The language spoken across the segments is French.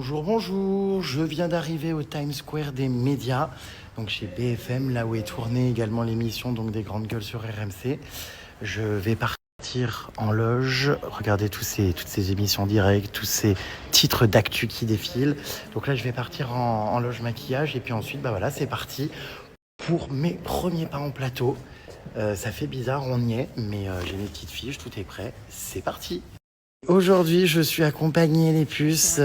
Bonjour, bonjour, je viens d'arriver au Times Square des médias, donc chez BFM, là où est tournée également l'émission donc des Grandes Gueules sur RMC. Je vais partir en loge, regarder toutes ces émissions directes, tous ces titres d'actu qui défilent. Donc là, je vais partir en loge maquillage et puis ensuite, voilà, c'est parti pour mes premiers pas en plateau. Ça fait bizarre, on y est, mais j'ai mes petites fiches, tout est prêt, c'est parti. Aujourd'hui, je suis accompagné, les puces,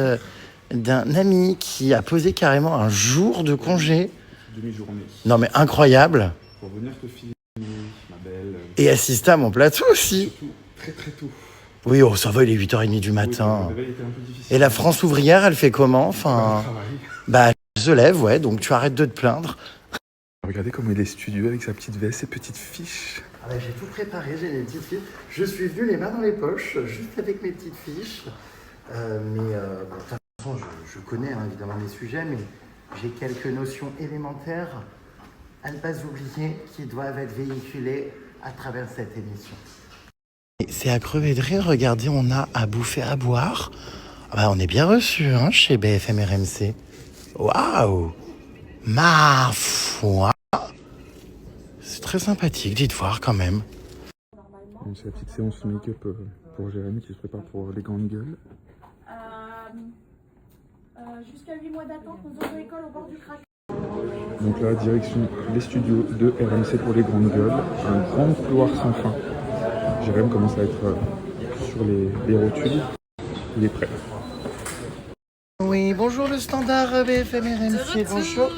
d'un ami qui a posé carrément un jour de congé. Demi-journée. Non mais incroyable. Pour venir te filmer, ma belle. Et assister à mon plateau aussi. Surtout très très tôt. Oui, oh, ça va, il est 8h30 du matin. Oui, le réveil était un peu difficile. Et la France ouvrière, elle fait comment? Enfin, travail. elle se lève, ouais, donc tu arrêtes de te plaindre. Regardez comment il est studieux avec sa petite veste, ses petites fiches. Ah bah, j'ai tout préparé, j'ai les petites fiches. Je suis venu les mains dans les poches, juste avec mes petites fiches. De toute façon, je connais évidemment les sujets, mais j'ai quelques notions élémentaires à ne pas oublier qui doivent être véhiculées à travers cette émission. C'est à crever de rire, regardez, on a à bouffer, à boire. Ah bah, on est bien reçus chez BFM RMC. Waouh! Ma foi! C'est très sympathique, dites voir quand même. C'est la petite séance make-up pour Jérémy qui se prépare pour les Grandes Gueules. Jusqu'à 8 mois d'attente, nos auto-écoles au bord du crack. Donc là, direction les studios de RMC pour les Grandes Gueules. Un grand couloir sans fin. Jérémy commence à être sur les rotules. Il est prêt. Oui, bonjour le standard BFM RMC, bonjour.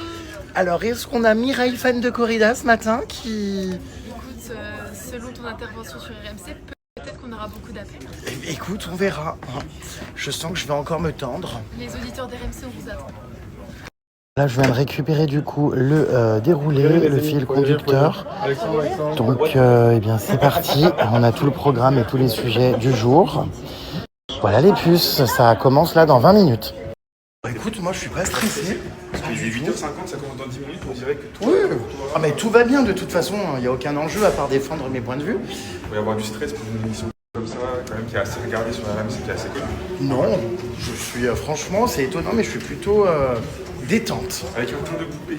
Alors, est-ce qu'on a Mireille, fan de corrida ce matin, qui... Écoute, selon ton intervention sur RMC, peut-être qu'on aura beaucoup d'appels. Écoute, on verra. Je sens que je vais encore me tendre. Les auditeurs d'RMC, on vous attend. Là, je viens de récupérer du coup le déroulé, le fil conducteur. Donc, eh bien, c'est parti. On a tout le programme et tous les sujets du jour. Voilà les puces, ça commence là dans 20 minutes. Écoute, moi je suis pas stressé. Parce que 8h50, ça commence dans 10 minutes, on dirait que tout, Oui. Ah mais tout va bien de toute façon, il n'y a aucun enjeu à part défendre mes points de vue. il va y avoir du stress pour une émission comme ça, quand même, qui est assez regardée sur RMC, qui est assez connue. Non, je suis franchement, c'est étonnant, mais je suis plutôt détente. Avec un teint de poupée.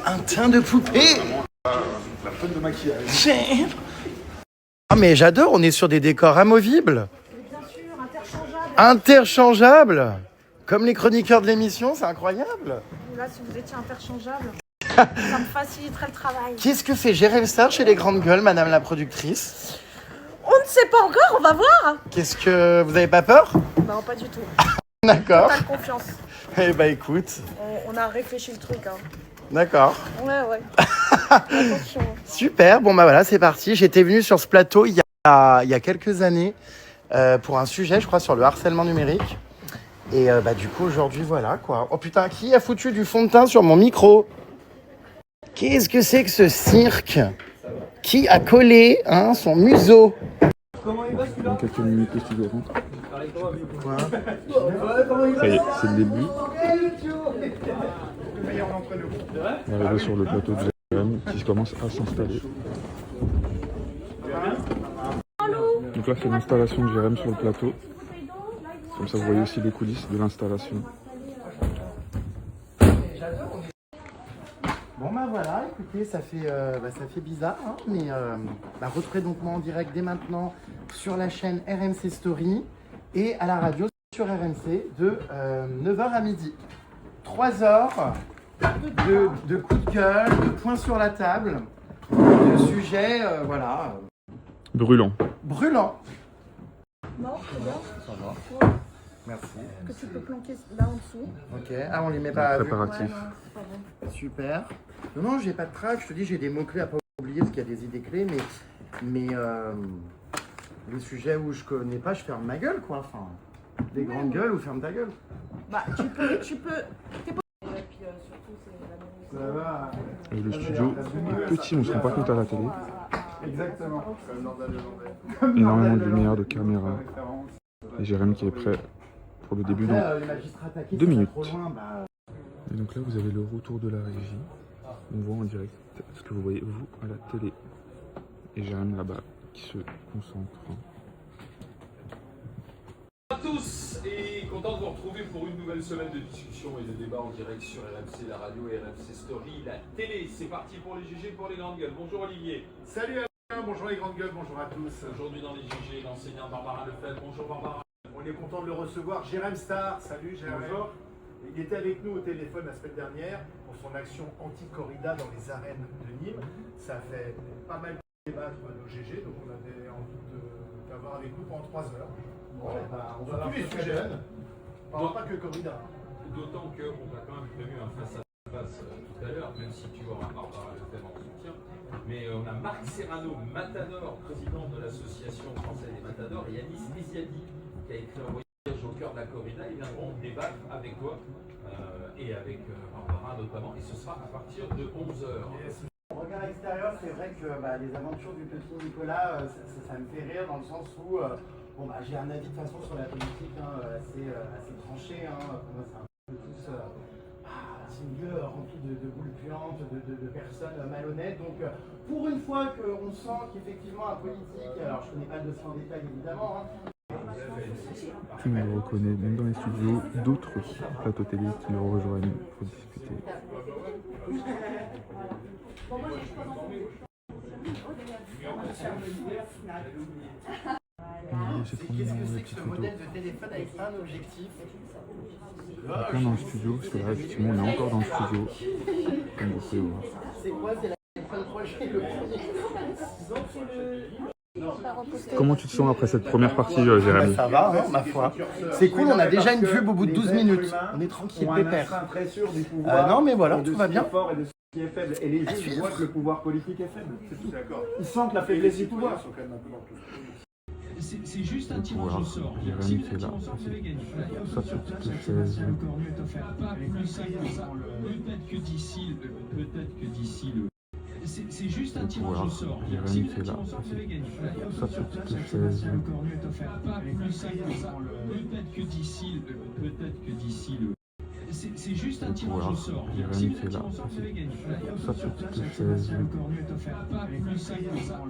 Un teint de poupée. La tonne de maquillage. Ah mais j'adore, on est sur des décors amovibles. Bien sûr, interchangeable. Interchangeables. Comme les chroniqueurs de l'émission, c'est incroyable. Là, si vous étiez interchangeable, ça me faciliterait le travail. Qu'est-ce que fait Jérémy Star chez les Grandes Gueules, madame la productrice? On ne sait pas encore, on va voir. Qu'est-ce que... Vous avez pas peur? Non, pas du tout. D'accord. Pas de confiance. Eh bah écoute, On a réfléchi le truc. d'accord. Ouais. Attention. Super, bon voilà, c'est parti. J'étais venu sur ce plateau il y a quelques années pour un sujet, je crois, sur le harcèlement numérique. Et du coup, aujourd'hui, voilà, quoi. Oh putain, qui a foutu du fond de teint sur mon micro? Qu'est-ce que c'est que ce cirque? Qui a collé son museau? Dans quelques minutes, le studio rentre. Quoi? Ça y est, c'est le début. On va arriver sur le plateau de Jérémy qui commence à s'installer. Donc là, c'est l'installation de Jérémy sur le plateau. Comme ça, vous voyez aussi les coulisses de l'installation. Bon voilà, écoutez, ça fait bizarre, mais retrouvez donc moi en direct dès maintenant sur la chaîne RMC Story et à la radio sur RMC de 9h à midi. 3 heures de coups de gueule, de points sur la table, de sujets, Brûlant. brûlants. Non, c'est bien. Ça va. Merci. Que tu peux planquer là en dessous. Ok, on les met pas à vue. Préparatif. C'est pas bon. Super. Non, j'ai pas de trac. Je te dis, j'ai des mots-clés à pas oublier parce qu'il y a des idées clés, mais les sujets où je connais pas, je ferme ma gueule, quoi. Enfin, des grandes gueules ou ferme ta gueule. Tu peux. T'es pas. Et puis surtout, c'est la même. Ça va. Et le studio est petit, on ne se rend pas compte à la télé. Exactement. Énormément de lumière, de caméra. Et Jérémy qui est prêt pour le début dans les magistrats attaqués, 2 ça va minutes. trop loin, Et donc là, vous avez le retour de la régie. On voit en direct ce que vous voyez, vous, à la télé. Et Jérémy là-bas qui se concentre. tous et content de vous retrouver pour une nouvelle semaine de discussion et de débat en direct sur RMC, la radio et RMC Story, la télé. C'est parti pour les GG, pour les grandes gueules. Bonjour Olivier. Salut Alain, bonjour les grandes gueules, bonjour à tous. Aujourd'hui dans les GG, l'enseignante Barbara Lefebvre. Bonjour Barbara. On est content de le recevoir. Jérém Star, salut Jérém. Bonjour. Il était avec nous au téléphone la semaine dernière pour son action anti-corrida dans les arènes de Nîmes. Ça a fait pas mal débattre nos GG, donc on avait envie de l'avoir avec nous pendant 3 heures. Bon, on va tous les sujets. On ne parle pas que corrida. D'autant qu'on a quand même prévu un face-à-face tout à l'heure, même si tu auras Barbara Lefebvre en soutien. Mais on a Marc Serrano, Matador, président de l'association française des Matadors, et Yanis Lisiadi, qui a écrit un voyage au cœur de la corrida. Ils viendront débattre avec toi et avec Barbara notamment, et ce sera à partir de 11h. Au regard extérieur, c'est vrai que les aventures du petit Nicolas, ça me fait rire dans le sens où j'ai un avis de toute façon sur la politique assez tranché. Pour moi, c'est un peu tous c'est un milieu rempli de boules puantes, de personnes malhonnêtes. Donc, pour une fois qu'on sent qu'effectivement, un politique, alors je ne connais pas le dossier en détail évidemment. Tu nous reconnais, même dans les studios, d'autres plateaux télé qui nous rejoignent pour discuter. Qu'est-ce que c'est que ce modèle de téléphone avec un objectif? On est plein dans le studio, parce que là, effectivement, on est encore dans le studio, comme vous pouvez voir. C'est quoi? C'est la fin de projet, le premier. Comment tu te sens après cette première partie, Jérémy? Ça va, ma foi. C'est cool, on a déjà une pub au bout de 12 minutes. On est tranquille, pépère. Non, mais voilà, tout va bien. Qui est faible. Et les juges voient que le pouvoir politique est faible. C'est tout. D'accord. Ils sentent la faiblesse du pouvoir. C'est juste un tirage au sort. Si vous êtes tiré au sort, vous avez gagné. Ça, sur toutes les chaises. Le cornu est offert pas plus simple que ça. Peut-être que d'ici le. C'est juste un tirage au sort. Si vous êtes tiré au sort, vous avez gagné. Ça, sur toutes les chaises. Le cornu est offert pas plus simple que ça. Peut-être que d'ici le. C'est juste un tirage au sort. Si vous êtes tiré au sort, vous avez gagné. Ça, sur toutes les chaises. Le cornu est offert pas plus simple que ça.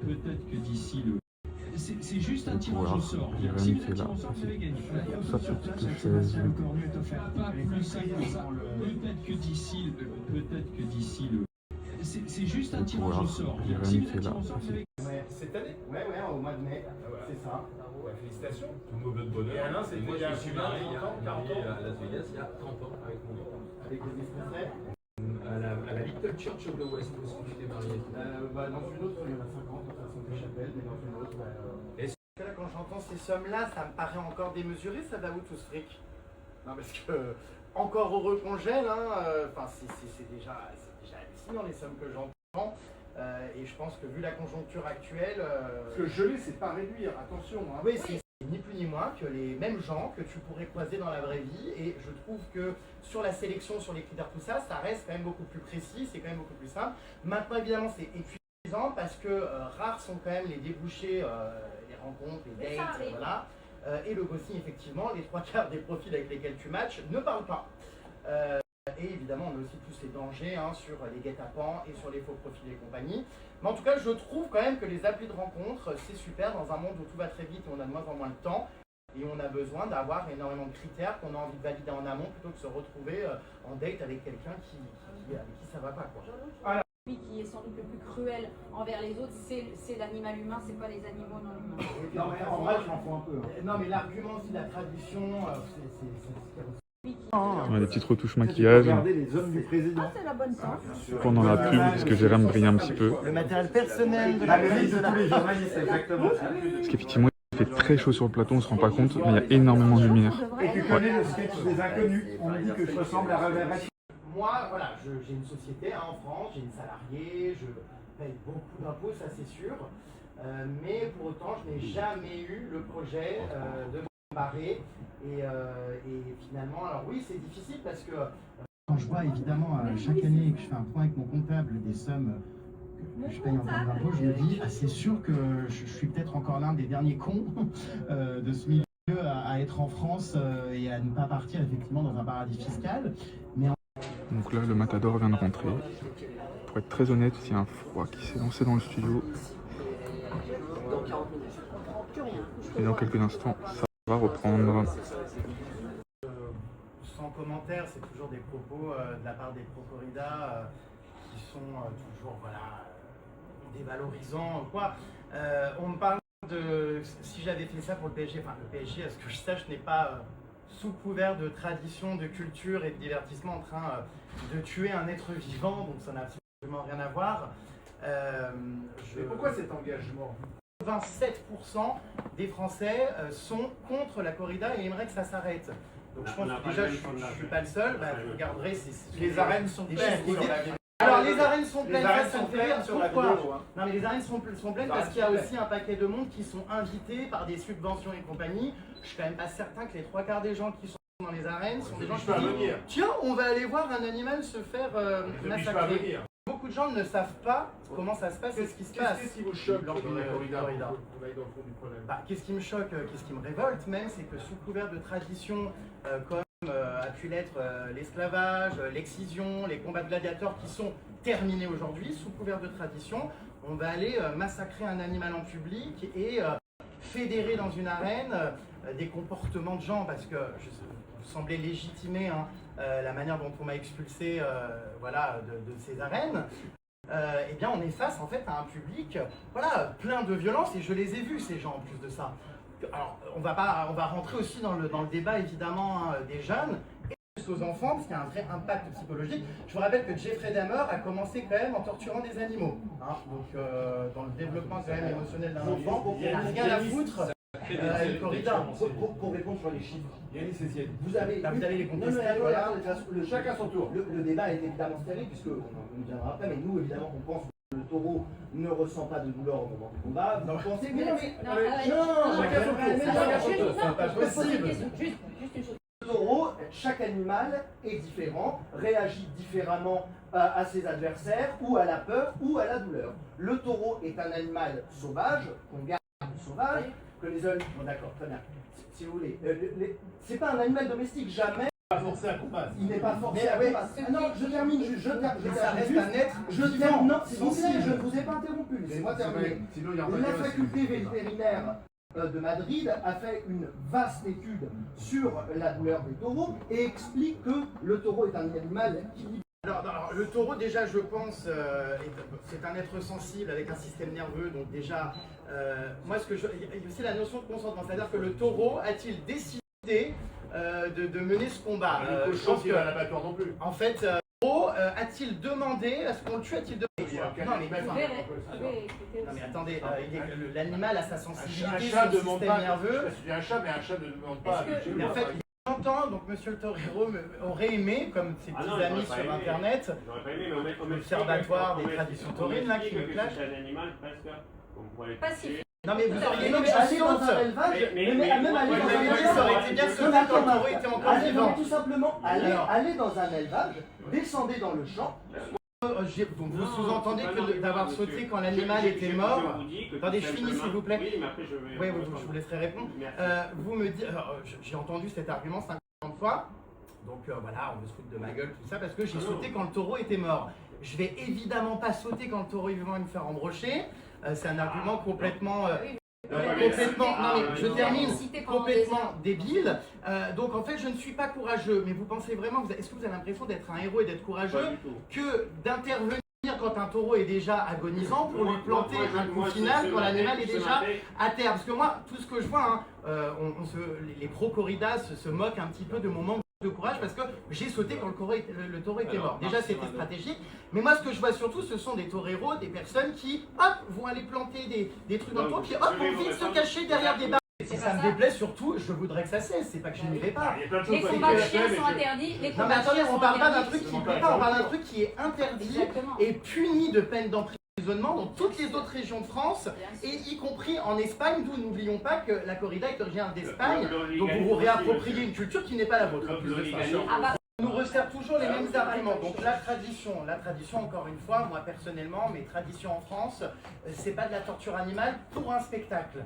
Peut-être que d'ici le. C'est juste un tirage au sort. Si vous êtes tiré au sort, vous avez gagné. Ça, sur toutes les chaises. Le cornu est offert pas plus simple que ça. Peut-être que d'ici le. C'est juste un tirage au sort. Si vous êtes tiré au sort, vous avez gagné. Cette année? Ouais, au mois de mai, c'est ça. Félicitations. Tout le monde de bonheur. Et Alain, c'était moi, il y a je me suis combien, marié 40 ans à Las Vegas il y a 30 ans avec mon épouse. Avec les Français. À la Little Church of the West, où est-ce que tu t'es marié? Dans une autre, il y en a 50, à Sainte-Chapelle, mais dans une autre, Là, quand j'entends ces sommes-là, ça me paraît encore démesuré, ça va où tout ce fric? Non, parce que, encore heureux qu'on gèle, c'est déjà hallucinant les sommes que j'entends. Et je pense que vu la conjoncture actuelle... Parce que geler, c'est pas réduire, attention. Oui, c'est ni plus ni moins que les mêmes gens que tu pourrais croiser dans la vraie vie. Et je trouve que sur la sélection, sur les critères, tout ça, ça reste quand même beaucoup plus précis, c'est quand même beaucoup plus simple. Maintenant, évidemment, c'est épuisant parce que rares sont quand même les débouchés, les rencontres, les dates, voilà. Et le ghosting, effectivement, les 3/4 des profils avec lesquels tu matches ne parlent pas. Et évidemment, on a aussi plus les dangers sur les guet-apens et sur les faux profils et compagnie. Mais en tout cas, je trouve quand même que les applis de rencontre, c'est super dans un monde où tout va très vite et on a de moins en moins de temps. Et on a besoin d'avoir énormément de critères qu'on a envie de valider en amont plutôt que de se retrouver en date avec quelqu'un avec qui ça va pas, quoi. Celui qui est sans doute le plus cruel envers les autres, c'est l'animal humain, c'est pas les animaux non humains. Non, mais en vrai, je m'en fous un peu. Non, mais l'argument aussi de la traduction, c'est On a des petites retouches maquillage Regardez les hommes du président. C'est la bonne sens. pendant la pub, parce que Jérém brille un petit peu. le matériel personnel de La la musique de tous les journalistes, exactement. Parce qu'effectivement, il fait très chaud sur le plateau, on se rend pas compte, mais il y a énormément de lumière. Et tu connais le sketch des inconnus. On me dit que je ressemble à Révérend. Moi, voilà, j'ai une société en France, j'ai une salariée, je paye beaucoup d'impôts, ça c'est sûr. Mais pour autant, je n'ai jamais eu le projet de m'embarrer. Et finalement, alors oui, c'est difficile parce que quand je vois évidemment chaque année que je fais un point avec mon comptable des sommes que je paye en termes d'impôts, je me dis, c'est sûr que je suis peut-être encore l'un des derniers cons de ce milieu à être en France et à ne pas partir effectivement dans un paradis fiscal. Donc là, le Matador vient de rentrer. Pour être très honnête, il y a un froid qui s'est lancé dans le studio. Dans 40 minutes. Je comprends plus rien. Et dans quelques instants, ça va reprendre. Sans commentaire, c'est toujours des propos de la part des pro-corrida qui sont toujours dévalorisants. Quoi. On me parle de si j'avais fait ça pour le PSG, enfin le PSG, à ce que je sache, n'est pas sous couvert de tradition, de culture et de divertissement en train de tuer un être vivant, donc ça n'a absolument rien à voir. Mais pourquoi cet engagement? 87% des Français sont contre la corrida et aimeraient que ça s'arrête. Donc je pense que déjà je ne suis pas le seul, vous regarderez, Les arènes sont pleines sur la vidéo. Alors les arènes sont pleines, ça me fait rire. sur la Pourquoi? vidéo. Non mais les arènes sont pleines parce qu'il y a aussi un paquet de monde qui sont invités par des subventions et compagnie. Je suis quand même pas certain que les 3/4 des gens qui sont dans les arènes sont des gens qui disent tiens, on va aller voir un animal se faire massacrer. Beaucoup de gens ne savent pas comment ça se passe et ce qui se passe. Qu'est-ce qui vous choque dans la corrida? Qu'est-ce qui me choque, qu'est-ce qui me révolte même, c'est que sous couvert de traditions comme a pu l'être l'esclavage, l'excision, les combats de gladiateurs qui sont terminés aujourd'hui, sous couvert de tradition, on va aller massacrer un animal en public et fédérer dans une arène des comportements de gens, parce que vous semblez légitimer la manière dont on m'a expulsé de ces arènes. Eh bien on est face en fait à un public plein de violence, et je les ai vus ces gens en plus de ça. Alors on va rentrer aussi dans le débat évidemment des jeunes et aux enfants, parce qu'il y a un vrai impact psychologique. Je vous rappelle que Jeffrey Dahmer a commencé quand même en torturant des animaux, donc dans le développement quand même émotionnel d'un enfant, il n'a rien à foutre à une corrida. Pour répondre sur les chiffres, vous avez les contestés, chacun son tour. Le débat est évidemment stérile, puisque on viendra après, mais nous évidemment on pense que le taureau ne ressent pas de douleur au moment du combat. Vous pensez que Chacun son tour. C'est pas possible. Juste une chose. le taureau, chaque animal est différent, réagit différemment à ses adversaires, ou à la peur, ou à la douleur. Le taureau est un animal sauvage, qu'on garde sauvage, que les hommes... Bon d'accord, très bien. Si vous voulez. C'est pas un animal domestique, jamais. Pas forcé à combattre. Il n'est pas forcé à combattre. Non, je termine juste. Ça reste un être vivant. Non, s'il vous plaît, je ne vous ai pas interrompu. Laissez-moi terminer. La faculté vétérinaire de Madrid a fait une vaste étude sur la douleur des taureaux et explique que le taureau est un animal qui... Alors, le taureau, déjà, je pense, c'est un être sensible avec un système nerveux. Donc déjà, moi, il y a aussi la notion de consentement. C'est-à-dire que le taureau a-t-il décidé de mener ce combat? Je pense qu'il n'a pas peur non plus. En fait, le taureau a-t-il demandé à ce qu'on le tue? A-t-il demandé? Non mais attendez, l'animal a sa sensibilité, son système nerveux. Je suis un chat, mais un chat ne demande pas. Mais en fait, j'entends, donc Monsieur le Torero aurait aimé, comme ses petits amis sur Internet, l'Observatoire des traditions taurines, là, qui me clash. Passif. Non mais vous auriez aimé que aller je dans saute. un élevage, même aller dans un élevage, ça aurait été bien sauté quand le taureau était encore vivant. Tout simplement, aller dans un élevage, descendez dans le champ. Donc vous sous-entendez que d'avoir sauté quand l'animal était mort. Attendez, je finis s'il vous plaît. Oui, je vous laisserai répondre. Vous me dites, j'ai entendu cet argument 50 fois. Donc voilà, on me se fout de ma gueule, tout ça, parce que j'ai sauté quand le taureau était mort. Je vais évidemment pas sauter quand le taureau est vivant et me faire embrocher. C'est un argument complètement... complètement débile. Donc en fait, je ne suis pas courageux. Mais vous pensez vraiment, est-ce que vous avez l'impression d'être un héros et d'être courageux que d'intervenir quand un taureau est déjà agonisant pour lui planter un coup final quand l'animal est déjà à terre? Parce que moi, tout ce que je vois, les pro-corridas se moquent un petit peu de mon manque de courage parce que j'ai sauté quand le taureau était mort. Déjà, c'était stratégique. Mais moi, ce que je vois surtout, ce sont des toreros, des personnes qui, hop, vont aller planter des trucs dans le taureau, puis hop, vont vite se cacher derrière des barres. Et ça me déplaît surtout, je voudrais que ça cesse, c'est pas que je n'y vais pas. Les combats de chiens sont interdits. Non mais attendez, on parle pas d'un truc qui plaît pas, on parle d'un truc qui est interdit et puni de peine d'emprisonnement dans toutes les autres régions de France, et y compris en Espagne, d'où n'oublions pas que la corrida est originaire d'Espagne, donc vous vous réappropriez une culture qui n'est pas la vôtre. On nous resserre toujours les mêmes arguments. Donc la tradition, encore une fois, moi personnellement, mes traditions en France, c'est pas de la torture animale pour un spectacle.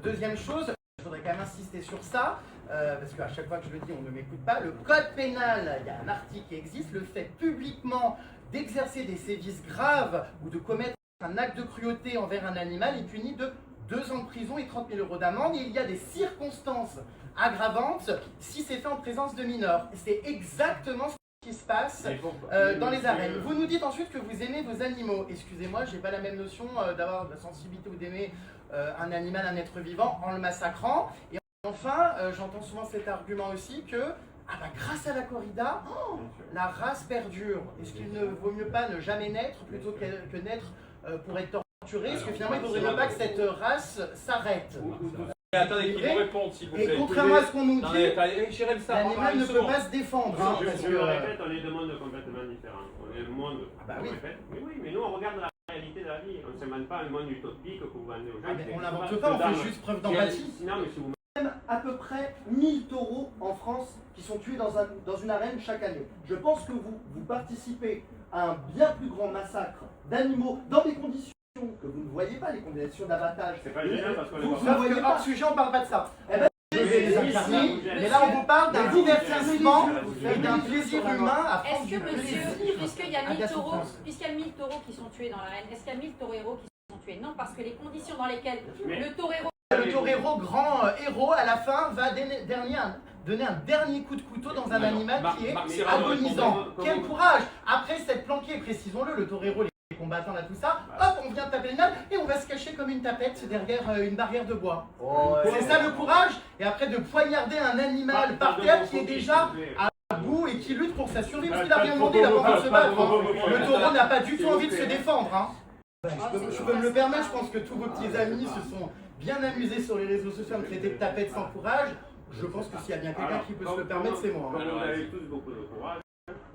Deuxième chose, je voudrais quand même insister sur ça, parce qu'à chaque fois que je le dis, on ne m'écoute pas. Le code pénal, il y a un article qui existe, le fait publiquement d'exercer des sévices graves ou de commettre Un acte de cruauté envers un animal est puni de 2 ans de prison et 30 000 € d'amende. Et il y a des circonstances aggravantes si c'est fait en présence de mineurs. C'est exactement ce qui se passe dans les arènes. Vous nous dites ensuite que vous aimez vos animaux. Excusez-moi, j'ai pas la même notion d'avoir de la sensibilité ou d'aimer un animal, un être vivant en le massacrant. Et enfin, j'entends souvent cet argument aussi que grâce à la corrida, la race perdure. Est-ce qu'il ne vaut mieux pas ne jamais naître plutôt que naître pour être torturé? Est-ce que finalement il ne faudrait pas que cette race s'arrête? Attendez, qu'ils vous répondent, s'il vous plaît. Et contrairement à ce qu'on nous dit, l'animal ne peut pas se défendre. Je le répète, on est deux mondes complètement différents. On est le monde, oui, mais nous on regarde la réalité de la vie. On ne s'invente pas un monde utopique que vous vendez aux gens. On n'invente pas, on fait juste preuve d'empathie. Non, mais si vous... À peu près 1000 taureaux en France qui sont tués dans une arène chaque année. Je pense que vous participez à un bien plus grand massacre d'animaux dans des conditions que vous ne voyez pas, les conditions d'abattage. C'est pas gênant parce qu'on vous ne voyez pas. Hors sujet, on ne parle pas de ça. Mais là, on vous parle d'un divertissement et d'un plaisir humain à prendre du plaisir. Est-ce que, monsieur, puisqu'il y a 1000 taureaux qui sont tués dans l'arène, est-ce qu'il y a 1000 taureaux qui sont tués? Non, parce que les conditions dans lesquelles le torero, grand héros, à la fin, va donner un dernier coup de couteau dans un animal qui est agonisant. Quel courage! Après s'être planqué, précisons-le, le torero, les combattants, là, tout ça, hop, on vient taper l'animal et on va se cacher comme une tapette derrière une barrière de bois. C'est ça le courage. Et après de poignarder un animal par terre qui est déjà à bout et qui lutte pour sa survie parce qu'il n'a rien demandé, il n'a pas envie de se battre. Le taureau n'a pas du tout envie de se défendre. Je peux me le permettre, je pense que tous vos petits amis se sont bien amusés sur les réseaux sociaux à me traiter de tapette sans courage. Je pense que s'il y a bien quelqu'un qui peut se le permettre, c'est moi. Vous avez tous beaucoup de courage.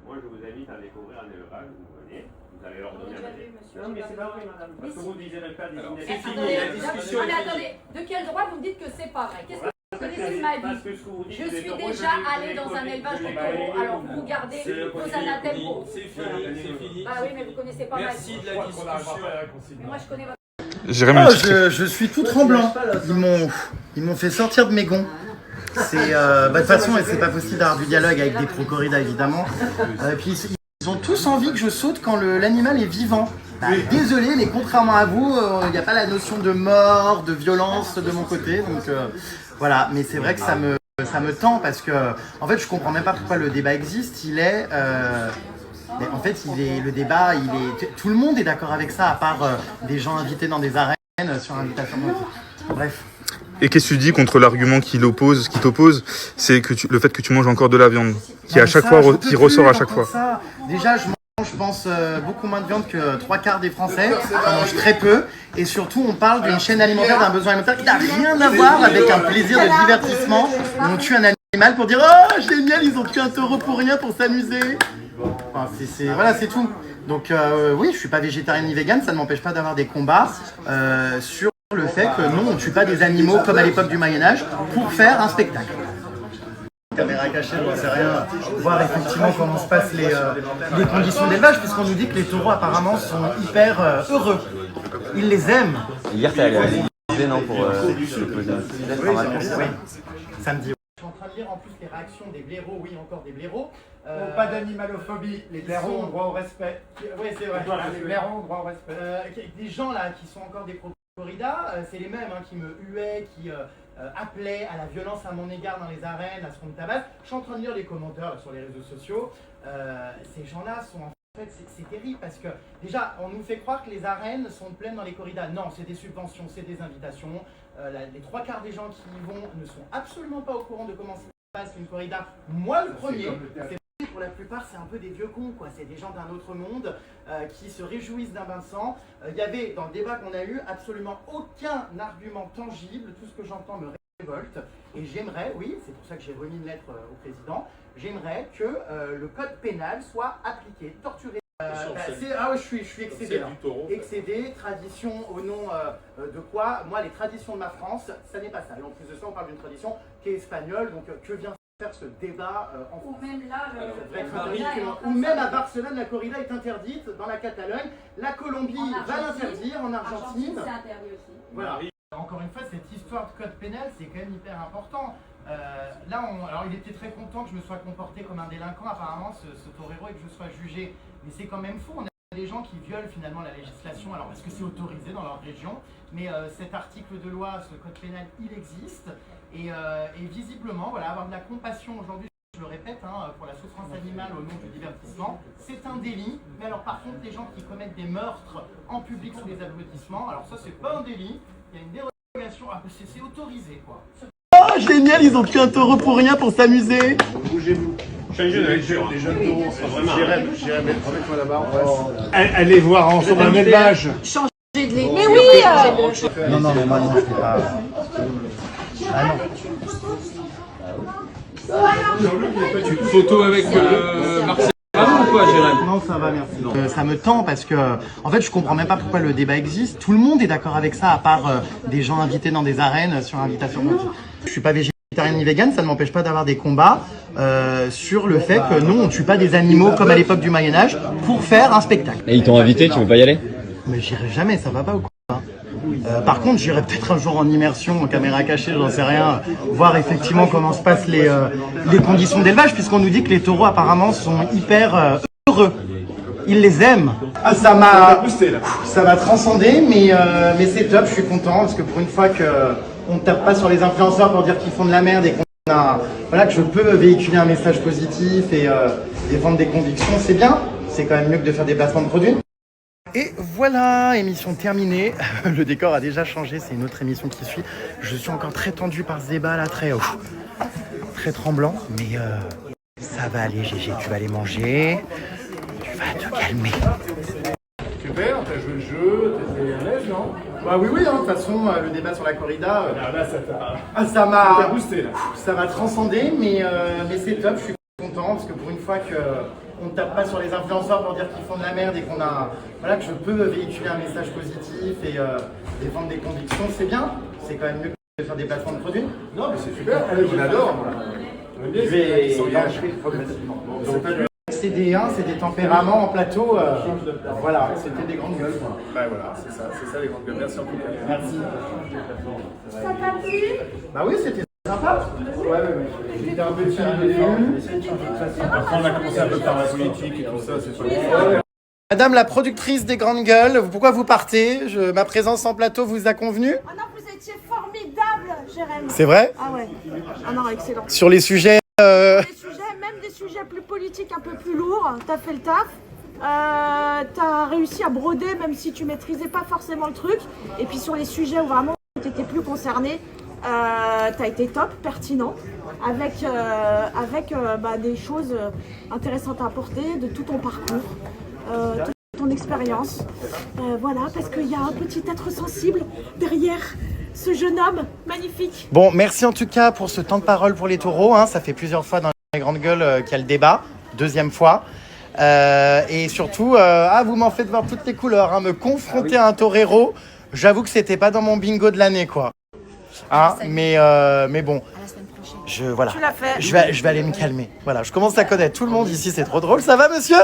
Moi, je vous invite à découvrir un élevage, vous venez, vous allez leur donner à manger. Non, mais c'est pas vrai, madame, parce que vous disez même pas des inégalités. C'est fini, la discussion est finie. Attendez, de quel droit vous me dites que c'est pas vrai? Qu'est-ce que vous connaissez de ma vie? Je suis déjà allée dans un élevage de taureaux, alors vous gardez vos anathèmes pour vous. C'est fini. Ah oui, mais vous connaissez pas ma vie. Merci de la discussion. Mais moi, je connais votre... Je suis tout tremblant. Ils m'ont fait sortir de mes gonds. De toute façon, c'est pas possible d'avoir du dialogue avec des pro-corrida, évidemment. Puis ils ont tous envie que je saute quand l'animal est vivant. Désolé, mais contrairement à vous, il n'y a pas la notion de mort, de violence de mon côté. Donc voilà, mais c'est vrai que ça me tend parce que en fait, je comprends même pas pourquoi le débat existe. Mais en fait, tout le monde est d'accord avec ça, à part des gens invités dans des arènes sur invitation. Bref. Et qu'est-ce que tu dis contre l'argument qui t'oppose, c'est que le fait que tu manges encore de la viande, qui à chaque fois, qui ressort à chaque fois. Déjà, je pense, beaucoup moins de viande que 3/4 des Français. On mange très peu. Et surtout, on parle d'une chaîne alimentaire, d'un besoin alimentaire qui n'a rien à voir avec un plaisir de divertissement. On tue un animal pour dire « Oh, génial, ils ont tué un taureau pour rien, pour s'amuser ». Enfin, voilà, c'est tout. Donc oui, je suis pas végétarien ni vegan, ça ne m'empêche pas d'avoir des combats sur le fait que non, on ne tue pas des animaux comme à l'époque du Moyen-Âge pour faire un spectacle. Caméra cachée, on ne sait rien, voir effectivement comment se passent les conditions d'élevage, puisqu'on nous dit que les taureaux apparemment sont hyper heureux. Ils les aiment. Hier, tu es allé à l'Élysée, non, pour te poser une petite oui, samedi. Je suis en train de lire en plus les réactions des blaireaux, oui, encore des blaireaux. Pas d'animalophobie, les blaireaux ont droit au respect. Oui, c'est vrai. Les blaireaux ont droit au respect. Des gens là qui sont encore des pro-corrida, c'est les mêmes qui me huaient, qui appelaient à la violence à mon égard dans les arènes, à ce qu'on me tabasse. Je suis en train de lire les commentaires là, sur les réseaux sociaux. Ces gens-là sont en fait, c'est terrible parce que déjà, on nous fait croire que les arènes sont pleines dans les corridas. Non, c'est des subventions, c'est des invitations. Les 3/4 des gens qui y vont ne sont absolument pas au courant de comment ça se passe une corrida. Moi, le premier. Pour la plupart, c'est un peu des vieux cons, quoi. C'est des gens d'un autre monde qui se réjouissent d'un bain de sang. Il y avait, dans le débat qu'on a eu, absolument aucun argument tangible. Tout ce que j'entends me révolte. Et j'aimerais, oui, c'est pour ça que j'ai remis une lettre au président, j'aimerais que le code pénal soit appliqué, torturé. Je suis excédé là. Excédé, tradition au nom de quoi? Moi, les traditions de ma France, ça n'est pas ça. Et en plus de ça, on parle d'une tradition qui est espagnole, donc que vient faire ce débat en France? Ou même là, ou même à Barcelone, la corrida est interdite, dans la Catalogne, la Colombie va l'interdire, en Argentine. C'est interdit aussi. Voilà. Encore une fois, cette histoire de code pénal, c'est quand même hyper important. Alors il était très content que je me sois comporté comme un délinquant, apparemment, ce torero, et que je sois jugé. Mais c'est quand même fou. On Des gens qui violent finalement la législation, alors parce que c'est autorisé dans leur région, mais cet article de loi, ce code pénal, il existe, et visiblement, voilà, avoir de la compassion aujourd'hui, je le répète, pour la souffrance animale au nom du divertissement, c'est un délit, mais alors par contre, les gens qui commettent des meurtres en public sous les applaudissements, alors ça c'est pas un délit, il y a une dérogation, c'est autorisé quoi. Oh génial, ils ont pris un taureau pour rien pour s'amuser. Bougez-vous. Changez de lecture. Les jeunes taureaux, Jérém, remets-toi là-bas. Allez voir ensemble un élevage. Changer de lait. Mais oui Non, moi non, je fais pas. Ah non. Tu une photo avec Marcel ou quoi, Jérém? Non, ça va, merci. Ça me tend parce que, en fait, je comprends même pas pourquoi le débat existe. Tout le monde est d'accord avec ça, à part des gens invités dans des arènes sur invitation. Je suis pas végétarien ni vegan, ça ne m'empêche pas d'avoir des combats sur le fait que non, on tue pas des animaux comme à l'époque du Moyen-Âge pour faire un spectacle. Et ils t'ont invité, tu veux pas y aller? Mais j'irai jamais, ça va pas ou quoi? Par contre, j'irai peut-être un jour en immersion, en caméra cachée, j'en sais rien, voir effectivement comment se passent les conditions d'élevage, puisqu'on nous dit que les taureaux apparemment sont hyper heureux. Ils les aiment. Ah, ça m'a transcendé, mais c'est top, je suis content, parce que pour une fois qu'on ne tape pas sur les influenceurs pour dire qu'ils font de la merde et qu'on a, voilà, que je peux véhiculer un message positif et défendre des convictions, c'est bien. C'est quand même mieux que de faire des placements de produits. Et voilà, émission terminée. Le décor a déjà changé, c'est une autre émission qui suit. Je suis encore très tendu par ce débat là, très tremblant. Mais ça va aller, Gégé, tu vas aller manger. Tu vas te calmer. Super, t'as joué le jeu, t'étais à l'aise, non? Bah oui, de toute façon, le débat sur la corrida... là, ça m'a boosté, là. Ça m'a transcendé, mais c'est top, je suis content, parce que pour une fois qu'on ne tape pas sur les influenceurs pour dire qu'ils font de la merde et qu'on a... Voilà, que je peux véhiculer un message positif et défendre des convictions, c'est bien. C'est quand même mieux que de faire des placements de produits. Non, mais c'est super, on adore. Je vais s'engager progressivement. C'est des tempéraments en plateau. Voilà, c'était des grandes gueules. Quoi. Bah voilà, c'est ça les grandes gueules. Merci en tout cas. Merci. Ça t'a plu? Bah oui, c'était sympa. Ouais. J'étais un peu timide. Après on a commencé un peu par la politique et tout ça, c'est pas Madame la productrice des grandes gueules, pourquoi vous partez? Ma présence en plateau vous a convenu? Ah non, vous étiez formidable, Jérém. C'est vrai? Ah ouais. Ah non, excellent. Sur les sujets... Même des sujets plus politiques, un peu plus lourds, t'as fait le taf. T'as réussi à broder même si tu maîtrisais pas forcément le truc. Et puis sur les sujets où vraiment t'étais plus concerné, t'as été top, pertinent, avec des choses intéressantes à apporter de tout ton parcours, toute ton expérience. Voilà, parce qu'il y a un petit être sensible derrière ce jeune homme magnifique. Bon, merci en tout cas pour ce temps de parole pour les taureaux. Ça fait plusieurs fois dans les grandes gueules qu'il y a le débat, deuxième fois. Et surtout, vous m'en faites voir toutes les couleurs. Me confronter à un torero, j'avoue que c'était pas dans mon bingo de l'année, quoi. Mais bon, voilà. Je vais aller me calmer. Voilà, je commence à connaître tout le monde ici, c'est trop drôle. Ça va, monsieur?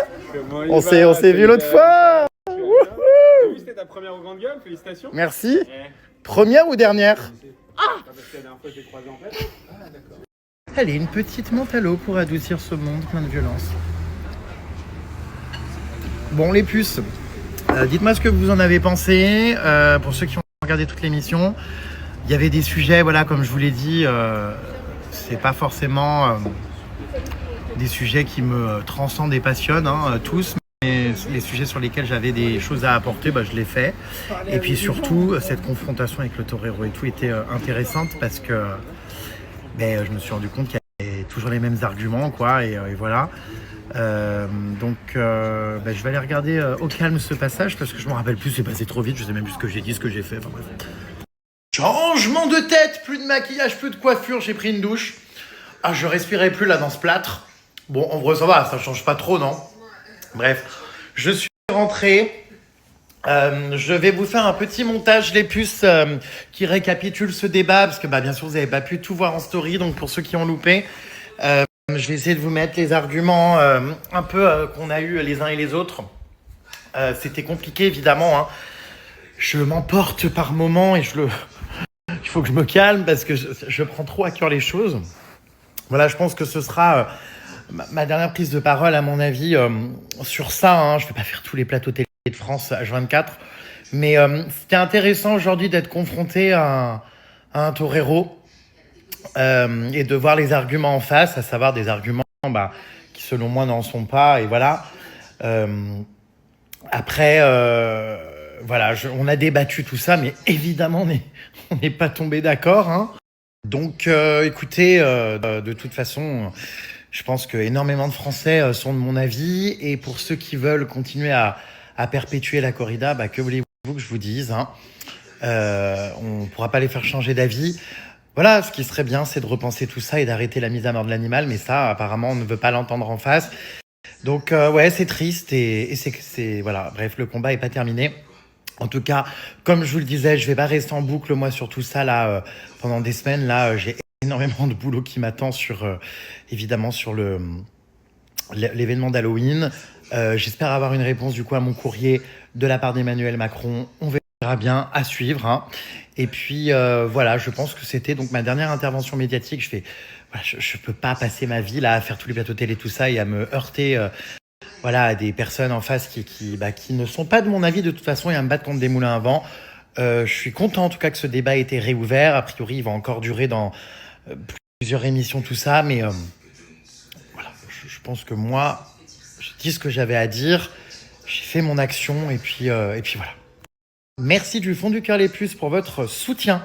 On s'est vu l'autre fois. C'était ta première aux grandes gueules, félicitations. Merci. Première ou dernière? Allez, une petite menthe à l'eau pour adoucir ce monde plein de violence. Bon, les puces, dites-moi ce que vous en avez pensé. Pour ceux qui ont regardé toute l'émission, il y avait des sujets, voilà, comme je vous l'ai dit, c'est pas forcément des sujets qui me transcendent et passionnent, tous. Mais les sujets sur lesquels j'avais des choses à apporter, je l'ai fait. Et puis surtout, cette confrontation avec le torero et tout était intéressante parce que je me suis rendu compte qu'il y avait toujours les mêmes arguments, quoi, et voilà. Donc je vais aller regarder au calme ce passage parce que je me rappelle plus, c'est passé trop vite, je sais même plus ce que j'ai dit, ce que j'ai fait. Enfin, bref. Changement de tête, plus de maquillage, plus de coiffure, j'ai pris une douche. Je respirais plus là dans ce plâtre. Bon, en vrai ça va, ça change pas trop, non? Bref, je suis rentré. Je vais vous faire un petit montage, les puces, qui récapitule ce débat, parce que bien sûr, vous n'avez pas pu tout voir en story, donc pour ceux qui ont loupé, je vais essayer de vous mettre les arguments un peu qu'on a eu les uns et les autres. C'était compliqué, évidemment. Je m'emporte par moments et il faut que je me calme, parce que je prends trop à cœur les choses. Voilà, je pense que ce sera ma dernière prise de parole, à mon avis, sur ça, hein, je ne vais pas faire tous les plateaux télé de France H24, mais c'était intéressant aujourd'hui d'être confronté à un torero et de voir les arguments en face, à savoir des arguments qui, selon moi, n'en sont pas. Et voilà. Après, voilà, on a débattu tout ça, mais évidemment, on n'est pas tombé d'accord. Hein. Donc, écoutez, de toute façon, je pense que énormément de Français sont de mon avis. Et pour ceux qui veulent continuer à perpétuer la corrida, que voulez-vous que je vous dise, hein, on ne pourra pas les faire changer d'avis. Voilà, ce qui serait bien, c'est de repenser tout ça et d'arrêter la mise à mort de l'animal. Mais ça, apparemment, on ne veut pas l'entendre en face. Donc, ouais, c'est triste. Et c'est voilà, bref, le combat n'est pas terminé. En tout cas, comme je vous le disais, je vais pas rester en boucle, moi, sur tout ça, là, pendant des semaines. Là, j'ai énormément de boulot qui m'attend évidemment, sur l'événement d'Halloween. J'espère avoir une réponse, du coup, à mon courrier de la part d'Emmanuel Macron. On verra bien, à suivre. Hein. Et puis, voilà, je pense que c'était donc ma dernière intervention médiatique. Je peux pas passer ma vie, là, à faire tous les plateaux télé, tout ça, et à me heurter... voilà, à des personnes en face qui ne sont pas de mon avis de toute façon et à me battre contre des moulins à vent. Je suis content en tout cas que ce débat ait été réouvert. A priori, il va encore durer dans plusieurs émissions, tout ça. Mais voilà, je pense que moi, j'ai dit ce que j'avais à dire. J'ai fait mon action et puis voilà. Merci du fond du cœur les puces pour votre soutien.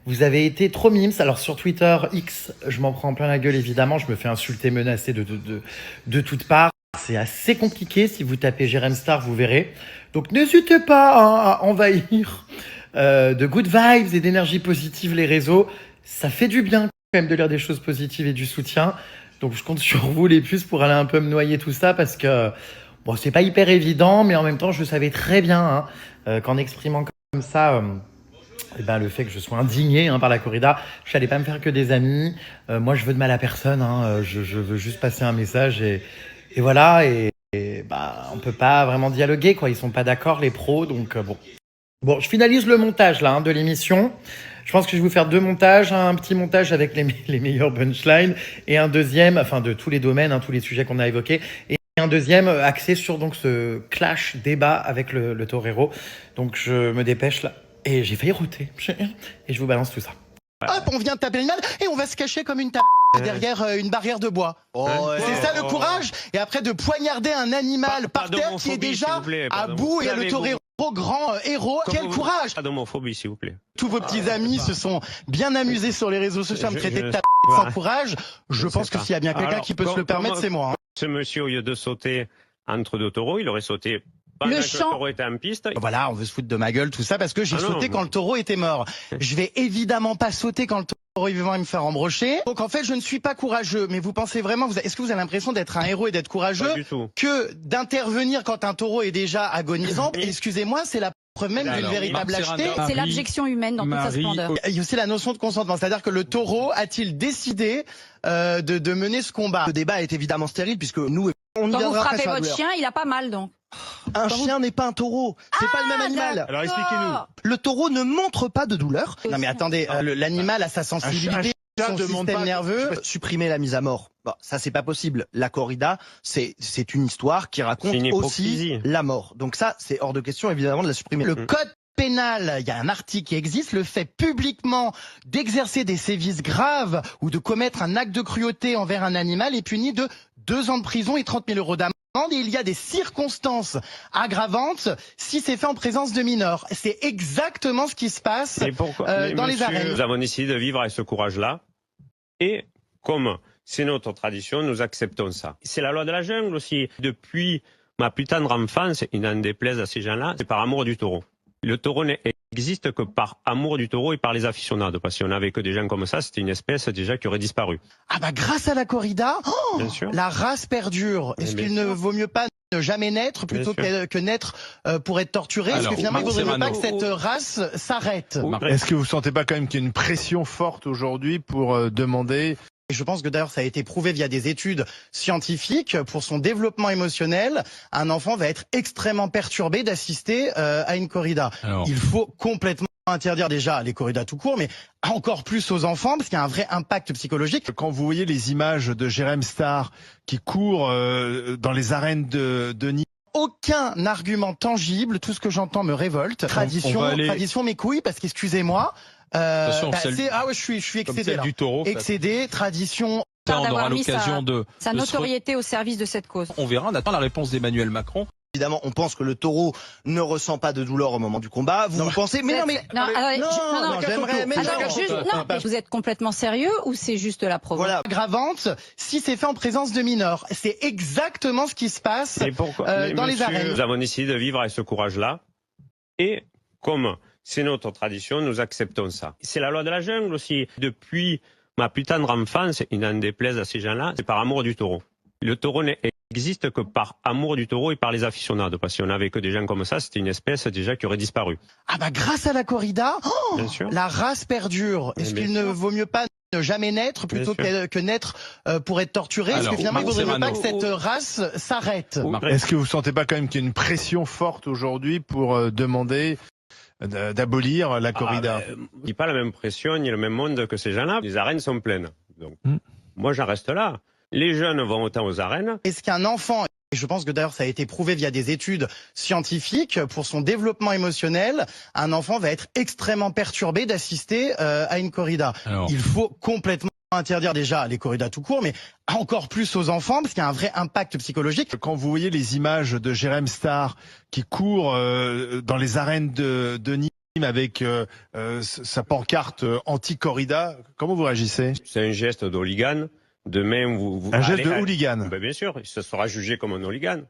Vous avez été trop mimes. Alors sur Twitter, X, je m'en prends plein la gueule évidemment. Je me fais insulter, menacer de toutes parts. C'est assez compliqué. Si vous tapez Jérém Star, vous verrez. Donc, n'hésitez pas à envahir de good vibes et d'énergie positive les réseaux. Ça fait du bien quand même de lire des choses positives et du soutien. Donc, je compte sur vous, les puces, pour aller un peu me noyer tout ça parce que, bon, c'est pas hyper évident, mais en même temps, je savais très bien qu'en exprimant comme ça... le fait que je sois indigné par la corrida, je n'allais pas me faire que des amis. Moi, je veux de mal à personne. Je veux juste passer un message et voilà, on peut pas vraiment dialoguer, quoi. Ils sont pas d'accord, les pros, donc bon. Je finalise le montage là de l'émission. Je pense que je vais vous faire 2 montages, un petit montage avec les meilleurs punchlines et un deuxième, enfin de tous les domaines, tous les sujets qu'on a évoqués, et un deuxième axé sur donc ce clash débat avec le torero. Donc je me dépêche là et j'ai failli router et je vous balance tout ça. Hop, on vient de taper l'animal et on va se cacher comme une tape derrière une barrière de bois. C'est ça le courage. Et après de poignarder un animal par terre qui est déjà à bout et le torero grand héros. Quel courage. Pas d'homophobie s'il vous plaît. Tous vos petits amis se sont bien amusés sur les réseaux sociaux à me traiter de tape sans courage. Je pense que s'il y a bien quelqu'un qui peut se le permettre, c'est moi. Ce monsieur, au lieu de sauter entre 2 taureaux, il aurait sauté... Le taureau était en piste. Voilà, on veut se foutre de ma gueule, tout ça, parce que j'ai sauté quand le taureau était mort. Je vais évidemment pas sauter quand le taureau est vivant et me faire embrocher. Donc en fait, je ne suis pas courageux. Mais vous pensez vraiment, est-ce que vous avez l'impression d'être un héros et d'être courageux que d'intervenir quand un taureau est déjà agonisant? Excusez-moi, c'est la preuve même d'une véritable lâcheté. C'est l'abjection humaine dans toute sa splendeur. Il y a aussi la notion de consentement, c'est-à-dire que le taureau a-t-il décidé de mener ce combat? Le débat est évidemment stérile puisque nous... Quand vous frappez votre chien, il a pas mal donc. Un chien n'est pas un taureau, c'est pas le même animal. Alors expliquez-nous. Le taureau ne montre pas de douleur. Non mais attendez, l'animal a sa sensibilité, son système nerveux. Supprimer la mise à mort, bon, ça c'est pas possible. La corrida, c'est une histoire qui raconte aussi la mort. Donc ça, c'est hors de question évidemment de la supprimer. Le code pénal, il y a un article qui existe, le fait publiquement d'exercer des sévices graves ou de commettre un acte de cruauté envers un animal est puni de 2 ans de prison et 30 000 € d'amende. Et il y a des circonstances aggravantes si c'est fait en présence de mineurs. C'est exactement ce qui se passe dans les arènes. Nous avons décidé de vivre avec ce courage-là. Et comme c'est notre tradition, nous acceptons ça. C'est la loi de la jungle aussi. Depuis ma plus tendre enfance, il n'en déplaise à ces gens-là, c'est par amour du taureau. Le taureau n'existe que par amour du taureau et par les aficionados. Parce que si on n'avait que des gens comme ça, c'était une espèce déjà qui aurait disparu. Ah bah grâce à la corrida, bien sûr. La race perdure. Est-ce qu'il ne vaut mieux pas ne jamais naître plutôt que naître pour être torturé? Est-ce que finalement il ne vaudrait pas que cette race s'arrête? Est-ce que vous ne sentez pas quand même qu'il y a une pression forte aujourd'hui pour demander... Et je pense que d'ailleurs ça a été prouvé via des études scientifiques, pour son développement émotionnel, un enfant va être extrêmement perturbé d'assister à une corrida. Il faut complètement interdire déjà les corridas tout court, mais encore plus aux enfants, parce qu'il y a un vrai impact psychologique. Quand vous voyez les images de Jérém Star qui court dans les arènes de Nîmes, aucun argument tangible, tout ce que j'entends me révolte. Tradition mes couilles, parce qu'excusez-moi, Attention, je suis excédé là. Du taureau. Excédé, tradition. On aura l'occasion de sa notoriété au service de cette cause. On verra, on attend la réponse d'Emmanuel Macron. Évidemment, on pense que le taureau ne ressent pas de douleur au moment du combat. Vous pensez, mais vous êtes complètement sérieux ou c'est juste la provoque? Voilà, aggravante si c'est fait en présence de mineurs. C'est exactement ce qui se passe dans les arènes. Nous avons décidé de vivre avec ce courage-là. Et comme c'est notre tradition, nous acceptons ça. C'est la loi de la jungle aussi. Depuis ma plus tendre enfance, il n'en déplaise à ces gens-là, c'est par amour du taureau. Le taureau n'existe que par amour du taureau et par les aficionados. Parce qu'on n'avait que des gens comme ça, c'était une espèce déjà qui aurait disparu. Ah bah grâce à la corrida, Bien sûr. la race perdure. Est-ce qu'il ne vaut mieux pas ne jamais naître plutôt que naître pour être torturé? Est-ce que finalement il ne faudrait pas que cette race s'arrête? est-ce que vous sentez pas quand même qu'il y a une pression forte aujourd'hui pour demander d'abolir la corrida? Il n'y a pas la même pression, ni le même monde que ces gens-là. Les arènes sont pleines. Donc, moi, j'en reste là. Les jeunes vont autant aux arènes. Est-ce qu'un enfant, et je pense que d'ailleurs ça a été prouvé via des études scientifiques, pour son développement émotionnel, un enfant va être extrêmement perturbé d'assister à une corrida. Il faut complètement interdire déjà les corridas tout court, mais encore plus aux enfants, parce qu'il y a un vrai impact psychologique. Quand vous voyez les images de Jérém Star qui court dans les arènes de Nîmes avec sa pancarte anti-corrida, comment vous réagissez? C'est un geste d'hooligan. Demain, un geste de hooligan. Ben bien sûr, ce sera jugé comme un hooligan.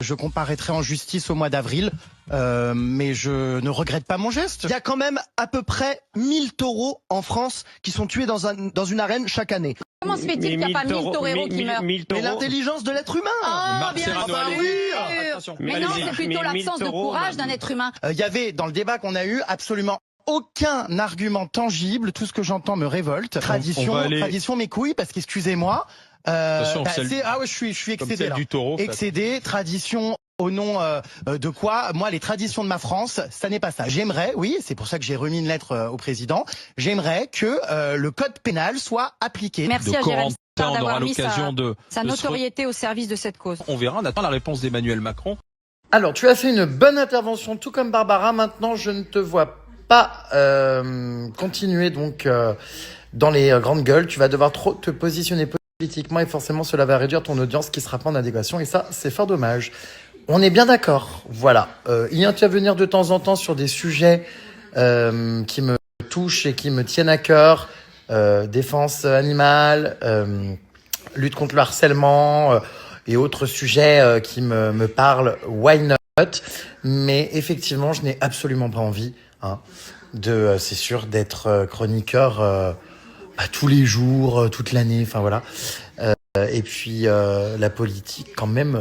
Je comparaîtrai en justice au mois d'avril, mais je ne regrette pas mon geste. Il y a quand même à peu près 1000 taureaux en France qui sont tués dans une arène chaque année. Comment se fait-il qu'il n'y a pas 1000 taureaux qui meurent? Mais l'intelligence de l'être humain. Bien sûr. Mais non, c'est plutôt l'absence de courage d'un être humain. Il y avait dans le débat qu'on a eu absolument aucun argument tangible, tout ce que j'entends me révolte. Tradition mes couilles, parce qu'excusez-moi, je suis excédé là. Du taureau. Excédé, tradition au nom de quoi? Moi, les traditions de ma France, ça n'est pas ça. J'aimerais, oui, c'est pour ça que j'ai remis une lettre au président, j'aimerais que le code pénal soit appliqué. Merci à Jérém Star on aura l'occasion de sa notoriété au service de cette cause. On verra, on attend la réponse d'Emmanuel Macron. Alors, tu as fait une bonne intervention, tout comme Barbara. Maintenant, je ne te vois pas continuer donc dans les grandes gueules. Tu vas devoir trop te positionner politiquement et forcément cela va réduire ton audience qui sera pas en adéquation et ça c'est fort dommage. On est bien d'accord. Voilà. Il y a intervenir de temps en temps sur des sujets qui me touchent et qui me tiennent à cœur. Défense animale, lutte contre le harcèlement et autres sujets qui me parlent. Why not? Mais effectivement, je n'ai absolument pas envie. C'est sûr, d'être chroniqueur tous les jours, toute l'année, enfin voilà. Et puis la politique, quand même,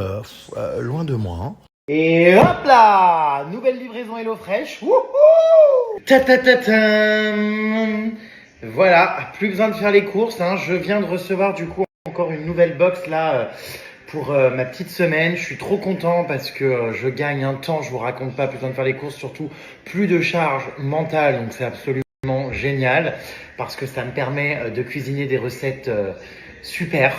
loin de moi. Hein. Et hop là, nouvelle livraison HelloFresh. Voilà, plus besoin de faire les courses. Je viens de recevoir du coup encore une nouvelle box là pour ma petite semaine. Je suis trop content parce que je gagne un temps, je vous raconte pas, plus besoin de faire les courses, surtout plus de charge mentale, donc c'est absolument génial parce que ça me permet de cuisiner des recettes super,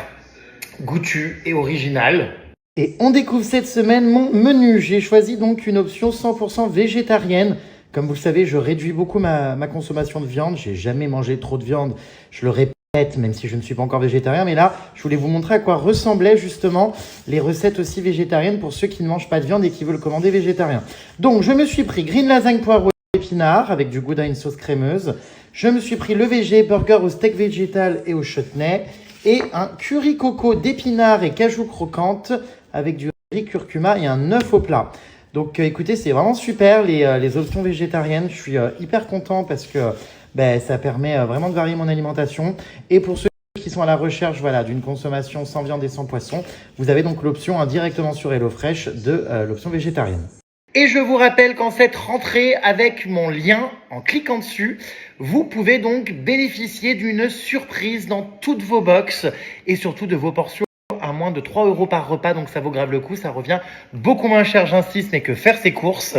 goûtues et originales. Et on découvre cette semaine mon menu. J'ai choisi donc une option 100% végétarienne. Comme vous le savez, je réduis beaucoup ma consommation de viande. J'ai jamais mangé trop de viande, je le répète, même si je ne suis pas encore végétarien. Mais là, je voulais vous montrer à quoi ressemblaient justement les recettes aussi végétariennes pour ceux qui ne mangent pas de viande et qui veulent commander végétarien. Donc, je me suis pris green lasagne poireau épinard avec du gouda et une sauce crémeuse. Je me suis pris le végé, burger au steak végétal et au chutney. Et un curry coco d'épinards et cajou croquante avec du riz curcuma et un œuf au plat. Donc écoutez, c'est vraiment super les options végétariennes. Je suis hyper content parce que ça permet vraiment de varier mon alimentation. Et pour ceux qui sont à la recherche d'une consommation sans viande et sans poisson, vous avez donc l'option directement sur HelloFresh de l'option végétarienne. Et je vous rappelle qu'en cette rentrée, avec mon lien, en cliquant dessus, vous pouvez donc bénéficier d'une surprise dans toutes vos box et surtout de vos portions à moins de 3 € par repas. Donc ça vaut grave le coup, ça revient beaucoup moins cher, j'insiste, mais que faire ses courses.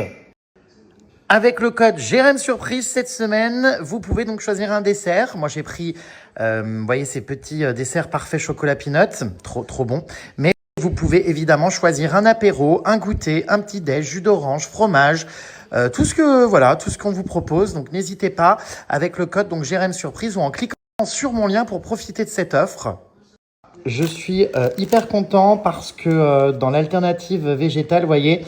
Avec le code Jérém Surprise cette semaine, vous pouvez donc choisir un dessert. Moi, j'ai pris, vous voyez, ces petits desserts parfaits chocolat peanut, trop bon. Mais vous pouvez évidemment choisir un apéro, un goûter, un petit déj, jus d'orange, fromage, tout ce qu'on vous propose. Donc, n'hésitez pas avec le code donc Jérém Surprise ou en cliquant sur mon lien pour profiter de cette offre. Je suis hyper content parce que dans l'alternative végétale, vous voyez,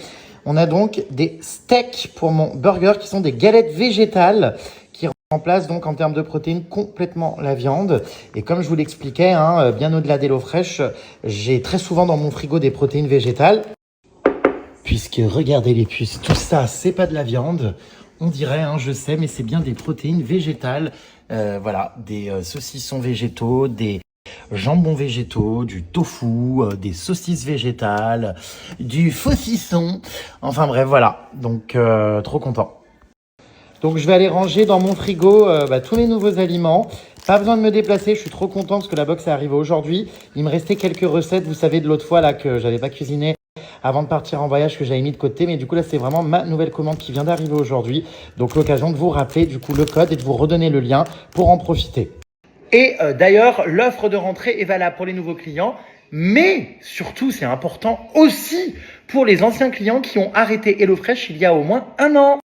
on a donc des steaks pour mon burger qui sont des galettes végétales qui remplacent donc en termes de protéines complètement la viande. Et comme je vous l'expliquais, bien au-delà des HelloFresh, j'ai très souvent dans mon frigo des protéines végétales. Puisque regardez les puces, tout ça, c'est pas de la viande. On dirait, je sais, mais c'est bien des protéines végétales. Voilà, des saucissons végétaux, des jambons végétaux, du tofu, des saucisses végétales, du faucisson. Enfin bref, voilà. Donc, trop content. Donc, je vais aller ranger dans mon frigo tous mes nouveaux aliments. Pas besoin de me déplacer, je suis trop content parce que la box est arrivée aujourd'hui. Il me restait quelques recettes, vous savez, de l'autre fois là que j'avais pas cuisiné avant de partir en voyage, que j'avais mis de côté. Mais du coup, là, c'est vraiment ma nouvelle commande qui vient d'arriver aujourd'hui. Donc, l'occasion de vous rappeler du coup le code et de vous redonner le lien pour en profiter. Et d'ailleurs, l'offre de rentrée est valable pour les nouveaux clients, mais surtout, c'est important aussi pour les anciens clients qui ont arrêté HelloFresh il y a au moins 1 an.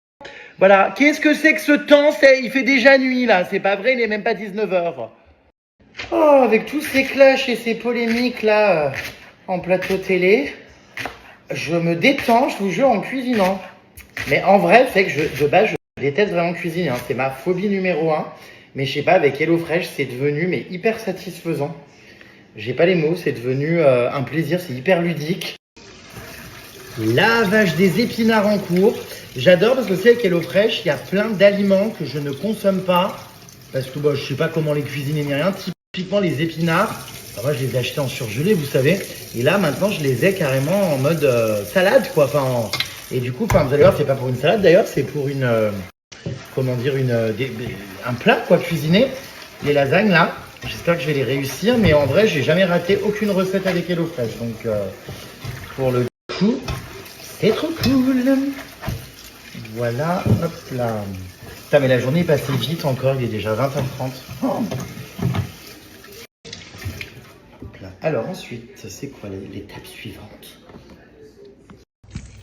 Voilà, qu'est-ce que c'est que ce temps? Il fait déjà nuit là, c'est pas vrai, il n'est même pas 19h. Oh, avec tous ces clashs et ces polémiques là en plateau télé, je me détends, je vous jure, en cuisinant. Mais en vrai, c'est que de base, je déteste vraiment cuisiner, c'est ma phobie numéro 1. Mais je sais pas, avec HelloFresh, c'est devenu hyper satisfaisant. J'ai pas les mots, c'est devenu un plaisir, c'est hyper ludique. Lavage des épinards en cours. J'adore parce que aussi avec HelloFresh, il y a plein d'aliments que je ne consomme pas. Parce que je sais pas comment les cuisiner ni rien. Typiquement les épinards, moi je les ai achetés en surgelé, vous savez. Et là maintenant, je les ai carrément en mode salade, quoi. Et du coup, vous allez voir, c'est pas pour une salade d'ailleurs, c'est pour une... un plat quoi, cuisiné, les lasagnes là. J'espère que je vais les réussir, mais en vrai, j'ai jamais raté aucune recette avec HelloFresh. Donc, pour le coup, c'est trop cool. Voilà, hop là. Putain, mais la journée est passée vite encore, il est déjà 20h30. Oh. Hop là. Alors ensuite, c'est quoi l'étape suivante?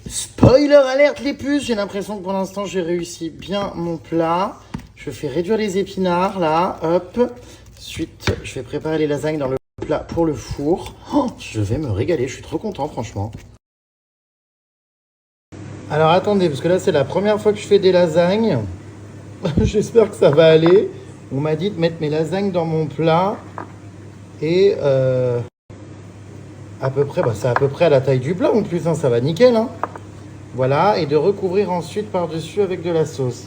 Spoiler alerte les puces, j'ai l'impression que pour l'instant j'ai réussi bien mon plat. Je fais réduire les épinards là, hop. Ensuite, je vais préparer les lasagnes dans le plat pour le four. Oh, je vais me régaler, je suis trop content franchement. Alors attendez, parce que là c'est la première fois que je fais des lasagnes. J'espère que ça va aller. On m'a dit de mettre mes lasagnes dans mon plat. Et à peu près, c'est à peu près à la taille du plat en plus, ça va nickel. Voilà, et de recouvrir ensuite par-dessus avec de la sauce.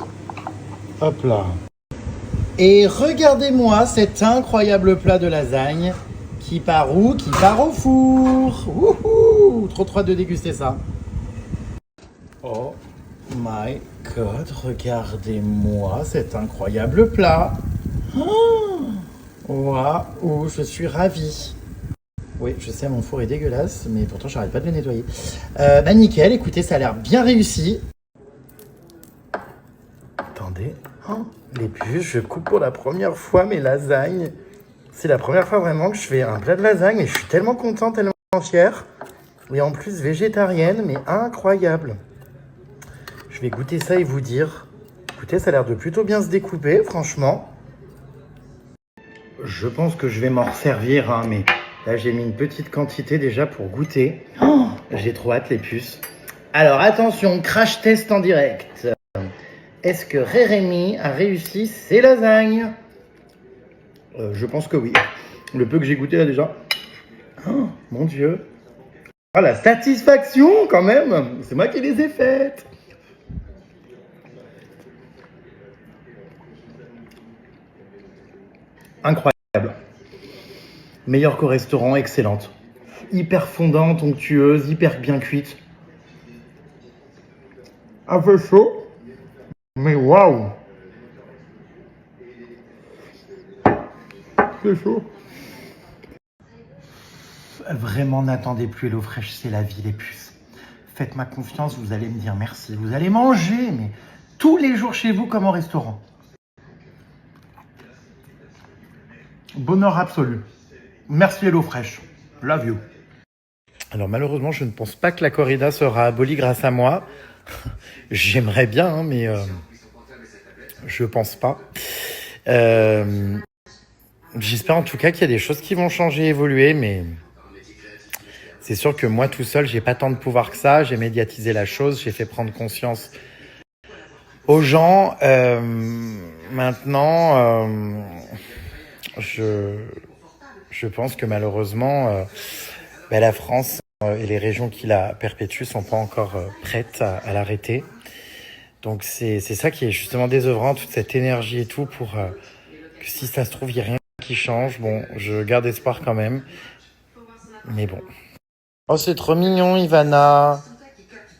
Hop là. Et regardez-moi cet incroyable plat de lasagne qui part où? Qui part au four. Wouhou! Trop hâte de déguster ça. Oh my god, regardez-moi cet incroyable plat. Waouh, je suis ravi. Oui, je sais, mon four est dégueulasse, mais pourtant, j'arrête pas de le nettoyer. Nickel, écoutez, ça a l'air bien réussi. Attendez. Oh, les puces, je coupe pour la première fois mes lasagnes. C'est la première fois vraiment que je fais un plat de lasagne, et je suis tellement content, tellement fier. Et en plus, végétarienne, mais incroyable. Je vais goûter ça et vous dire. Écoutez, ça a l'air de plutôt bien se découper, franchement. Je pense que je vais m'en resservir, mais... Là, j'ai mis une petite quantité déjà pour goûter. Oh, j'ai trop hâte, les puces. Alors, attention, crash test en direct. Est-ce que Rémi a réussi ses lasagnes? Je pense que oui. Le peu que j'ai goûté là déjà. Oh, mon Dieu. Ah, la satisfaction quand même. C'est moi qui les ai faites. Incroyable. Meilleure qu'au restaurant, excellente. Hyper fondante, onctueuse, hyper bien cuite. Un peu chaud, mais waouh! C'est chaud. Vraiment, n'attendez plus HelloFresh, c'est la vie, les puces. Faites-moi confiance, vous allez me dire merci. Vous allez manger, mais tous les jours chez vous comme au restaurant. Bonheur absolu. Merci HelloFresh. Love you. Alors malheureusement, je ne pense pas que la corrida sera abolie grâce à moi. J'aimerais bien, hein, mais je pense pas. J'espère en tout cas qu'il y a des choses qui vont changer, évoluer, mais c'est sûr que moi tout seul, j'ai pas tant de pouvoir que ça. J'ai médiatisé la chose, j'ai fait prendre conscience aux gens. Maintenant, je pense que malheureusement, la France et les régions qui la perpétuent sont pas encore prêtes à l'arrêter. Donc c'est ça qui est justement désœuvrant, toute cette énergie et tout, pour que si ça se trouve, il n'y a rien qui change. Bon, je garde espoir quand même. Mais bon. Oh, c'est trop mignon, Ivana.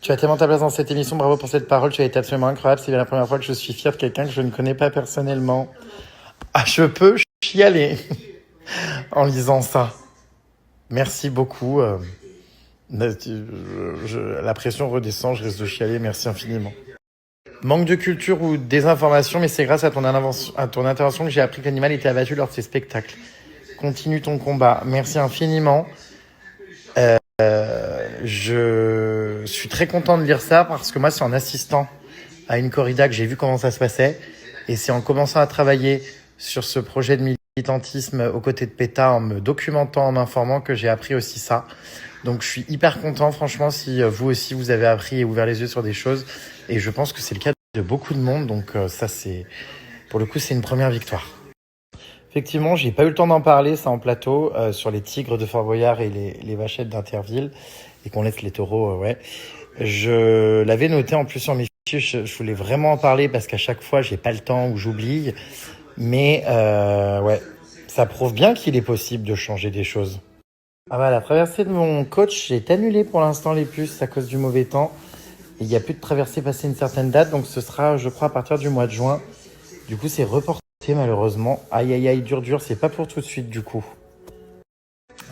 Tu as tellement ta place dans cette émission. Bravo pour cette parole. Tu as été absolument incroyable. C'est bien la première fois que je suis fière de quelqu'un que je ne connais pas personnellement. Ah, je peux chialer en lisant ça. Merci beaucoup. La pression redescend. Je risque de chialer. Merci infiniment. Manque de culture ou désinformation, mais c'est grâce à ton intervention que j'ai appris que l'animal était abattu lors de ses spectacles. Continue ton combat. Merci infiniment. Je suis très content de lire ça parce que moi, c'est en assistant à une corrida que j'ai vu comment ça se passait. Et c'est en commençant à travailler sur ce projet de militantisme aux côtés de PETA, en me documentant, en m'informant, que j'ai appris aussi ça. Donc je suis hyper content, franchement, si vous aussi vous avez appris et ouvert les yeux sur des choses. Et je pense que c'est le cas de beaucoup de monde. Donc ça, pour le coup, c'est une première victoire. Effectivement, j'ai pas eu le temps d'en parler, ça, en plateau, sur les tigres de Fort Boyard et les vachettes d'Interville, et qu'on laisse les taureaux, ouais. Je l'avais noté en plus sur mes fiches, je voulais vraiment en parler parce qu'à chaque fois, j'ai pas le temps ou j'oublie. Mais ouais, ça prouve bien qu'il est possible de changer des choses. Ah bah, la traversée de mon coach est annulée pour l'instant, les puces, à cause du mauvais temps. Il n'y a plus de traversée passé une certaine date, donc ce sera, je crois, à partir du mois de juin. Du coup, c'est reporté malheureusement. Aïe, aïe, aïe, dur, c'est pas pour tout de suite du coup.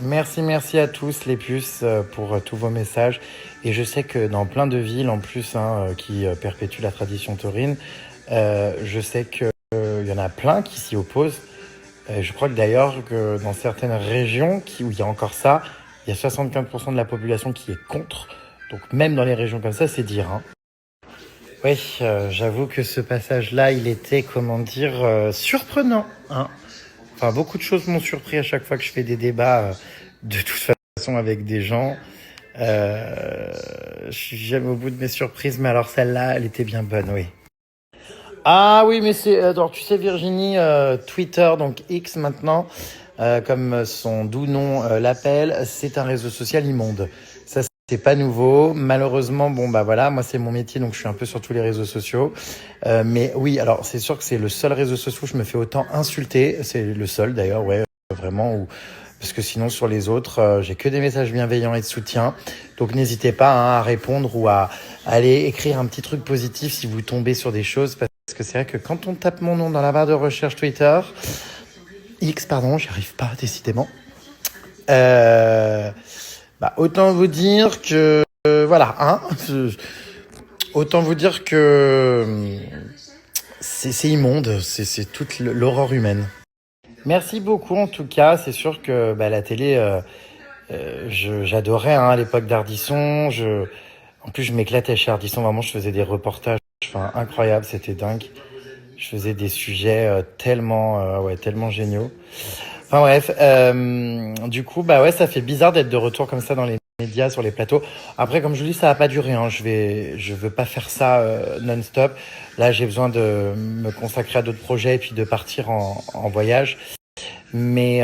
Merci à tous les puces pour tous vos messages. Et je sais que dans plein de villes, en plus, qui perpétuent la tradition taurine, je sais qu'il y en a plein qui s'y opposent. Je crois que d'ailleurs, que dans certaines régions où il y a encore ça, il y a 75% de la population qui est contre. Donc même dans les régions comme ça, c'est dire. Hein. Oui, j'avoue que ce passage-là, il était, surprenant. Hein. Enfin, beaucoup de choses m'ont surpris à chaque fois que je fais des débats, de toute façon, avec des gens. Je suis jamais au bout de mes surprises, mais alors celle-là, elle était bien bonne, oui. Ah oui, mais alors tu sais, Virginie, Twitter, donc X maintenant, comme son doux nom l'appelle, c'est un réseau social immonde. Ça, c'est pas nouveau. Malheureusement, moi c'est mon métier, donc je suis un peu sur tous les réseaux sociaux. Mais oui, alors c'est sûr que c'est le seul réseau social où je me fais autant insulter. C'est le seul d'ailleurs, ouais, vraiment. Parce que sinon, sur les autres, j'ai que des messages bienveillants et de soutien. Donc n'hésitez pas à répondre ou à aller écrire un petit truc positif si vous tombez sur des choses. Parce que c'est vrai que quand on tape mon nom dans la barre de recherche Twitter, X, pardon, j'y arrive pas, décidément. Autant vous dire que... autant vous dire que... c'est immonde, c'est toute l'horreur humaine. Merci beaucoup en tout cas, c'est sûr que la télé, j'adorais à l'époque d'Ardisson. En plus, je m'éclatais chez Ardisson, vraiment, je faisais des reportages incroyables, c'était dingue. Je faisais des sujets tellement géniaux. Enfin bref, du coup, ça fait bizarre d'être de retour comme ça dans les médias, sur les plateaux. Après, comme je vous dis, ça va pas durer. Hein. Je veux pas faire ça non-stop. Là, j'ai besoin de me consacrer à d'autres projets et puis de partir en voyage. Mais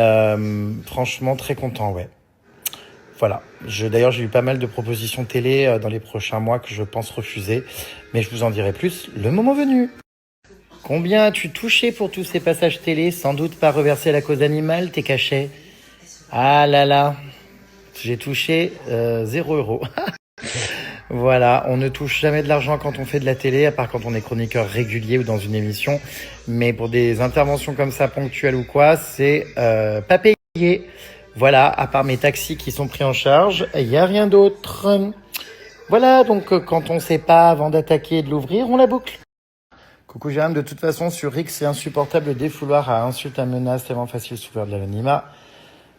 franchement, très content, ouais. Voilà. D'ailleurs, j'ai eu pas mal de propositions télé dans les prochains mois que je pense refuser. Mais je vous en dirai plus le moment venu. Combien as-tu touché pour tous ces passages télé, sans doute pas reversé à la cause animale, tes cachets? Ah là là, j'ai touché 0 €. Voilà, on ne touche jamais de l'argent quand on fait de la télé, à part quand on est chroniqueur régulier ou dans une émission. Mais pour des interventions comme ça, ponctuelles ou quoi, c'est pas payé. Voilà, à part mes taxis qui sont pris en charge, il n'y a rien d'autre. Voilà, donc quand on sait pas avant d'attaquer et de l'ouvrir, on la boucle. Coucou Jérôme, de toute façon sur X c'est insupportable le défouloir à insultes, à menaces, tellement facile sous couvert de l'anonymat.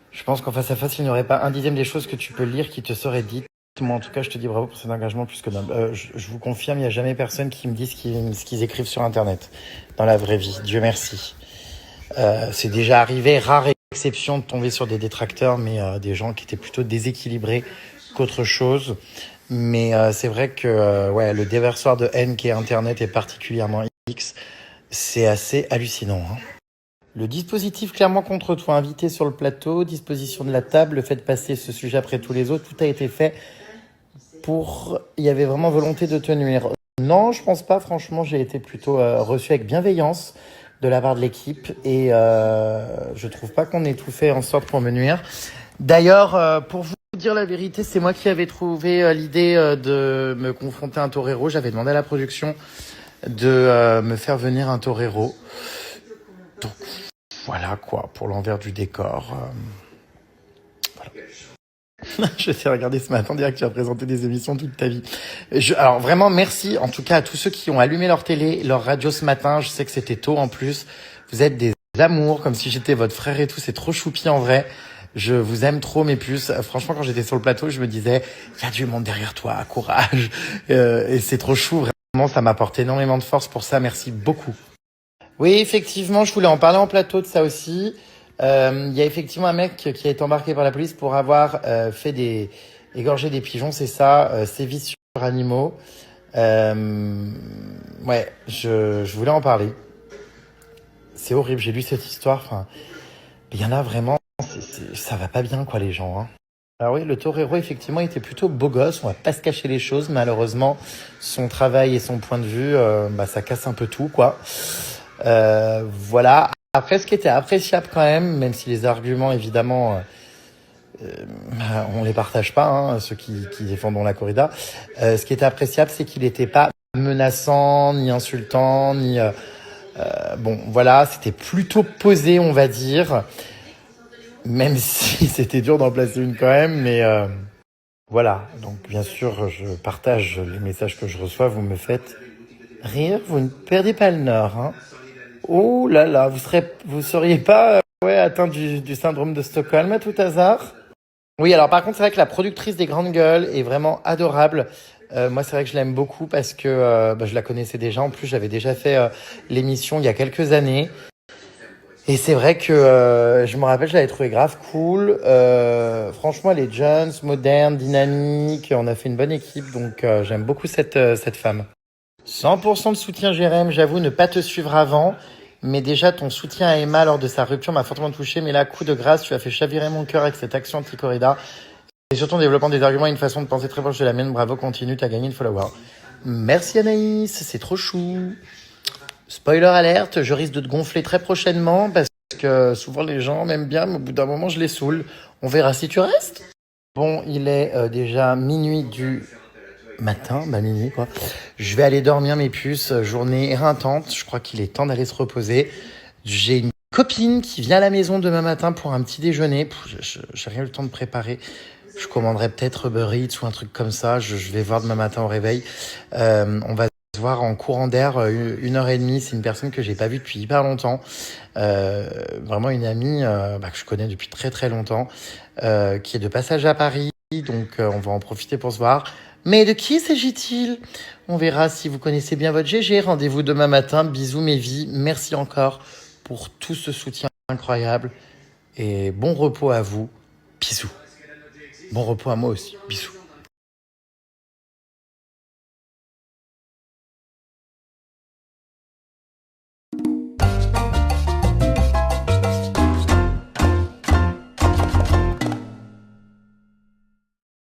Je pense qu'en face à face il n'y aurait pas un dixième des choses que tu peux lire qui te seraient dites. Moi en tout cas je te dis bravo pour cet engagement plus que noble. Je vous confirme, il n'y a jamais personne qui me dit ce qu'ils écrivent sur internet dans la vraie vie, Dieu merci. C'est déjà arrivé, rare exception de tomber sur des détracteurs, mais des gens qui étaient plutôt déséquilibrés qu'autre chose. Mais c'est vrai que ouais, le déversoir de haine qui est internet et particulièrement X, c'est assez hallucinant. Hein. Le dispositif clairement contre toi, invité sur le plateau, disposition de la table, le fait de passer ce sujet après tous les autres, tout a été fait pour... Il y avait vraiment volonté de te nuire. Non, je pense pas, franchement, j'ai été plutôt reçu avec bienveillance de la part de l'équipe et je trouve pas qu'on ait tout fait en sorte pour me nuire. D'ailleurs, pour vous dire la vérité, c'est moi qui avais trouvé l'idée de me confronter à un torero. J'avais demandé à la production de me faire venir un torero. Donc voilà quoi, pour l'envers du décor. Voilà. Je t'ai regardé ce matin, dire que tu as présenté des émissions toute ta vie. Alors vraiment merci en tout cas à tous ceux qui ont allumé leur télé, leur radio ce matin. Je sais que c'était tôt en plus. Vous êtes des amours, comme si j'étais votre frère et tout. C'est trop choupi en vrai. Je vous aime trop mes puces. Franchement, quand j'étais sur le plateau, je me disais, il y a du monde derrière toi, courage. Et c'est trop chou, vraiment, ça m'apporte énormément de force pour ça. Merci beaucoup. Oui, effectivement, je voulais en parler en plateau de ça aussi. Il y a effectivement un mec qui a été embarqué par la police pour avoir fait égorger des pigeons, c'est ça, sévices sur animaux. Ouais, je voulais en parler. C'est horrible, j'ai lu cette histoire. Enfin, il y en a vraiment. Ça va pas bien quoi les gens. Hein. Alors oui, le torero effectivement était plutôt beau gosse, on va pas se cacher les choses. Malheureusement, son travail et son point de vue, ça casse un peu tout quoi. Voilà. Après, ce qui était appréciable quand même si les arguments évidemment on les partage pas, hein, ceux qui défendent la corrida. Ce qui était appréciable, c'est qu'il était pas menaçant, ni insultant, ni bon voilà, c'était plutôt posé, on va dire. Même si c'était dur d'en placer une quand même, mais voilà. Donc bien sûr, je partage les messages que je reçois. Vous me faites rire, vous ne perdez pas le nord. Hein. Oh là là, vous seriez pas atteint du syndrome de Stockholm à tout hasard? Oui, alors par contre, c'est vrai que la productrice des Grandes Gueules est vraiment adorable. Moi, c'est vrai que je l'aime beaucoup parce que je la connaissais déjà. En plus, j'avais déjà fait l'émission il y a quelques années. Et c'est vrai que je me rappelle, je l'avais trouvé grave cool. Franchement, elle est jeune, moderne, dynamique. On a fait une bonne équipe, donc j'aime beaucoup cette femme. 100% de soutien, Jérém. J'avoue ne pas te suivre avant. Mais déjà, ton soutien à Emma lors de sa rupture m'a fortement touché. Mais là, coup de grâce, tu as fait chavirer mon cœur avec cette action anti-corrida. Et surtout en développant des arguments et une façon de penser très proche de la mienne. Bravo, continue, t'as gagné une follower. Merci Anaïs, c'est trop chou. Spoiler alerte, je risque de te gonfler très prochainement parce que souvent les gens m'aiment bien, mais au bout d'un moment je les saoule. On verra si tu restes. Bon, il est déjà minuit du matin, minuit quoi. Je vais aller dormir mes puces, journée éreintante. Je crois qu'il est temps d'aller se reposer. J'ai une copine qui vient à la maison demain matin pour un petit déjeuner. J'ai rien eu le temps de préparer. Je commanderai peut-être Uber Eats ou un truc comme ça. Je vais voir demain matin au réveil. On va se voir en courant d'air 1h30. C'est une personne que j'ai pas vue depuis hyper longtemps. Vraiment une amie que je connais depuis très très longtemps, qui est de passage à Paris. Donc on va en profiter pour se voir. Mais de qui s'agit-il? On verra si vous connaissez bien votre GG. Rendez-vous demain matin. Bisous mes vies. Merci encore pour tout ce soutien incroyable. Et bon repos à vous. Bisous. Bon repos à moi aussi. Bisous.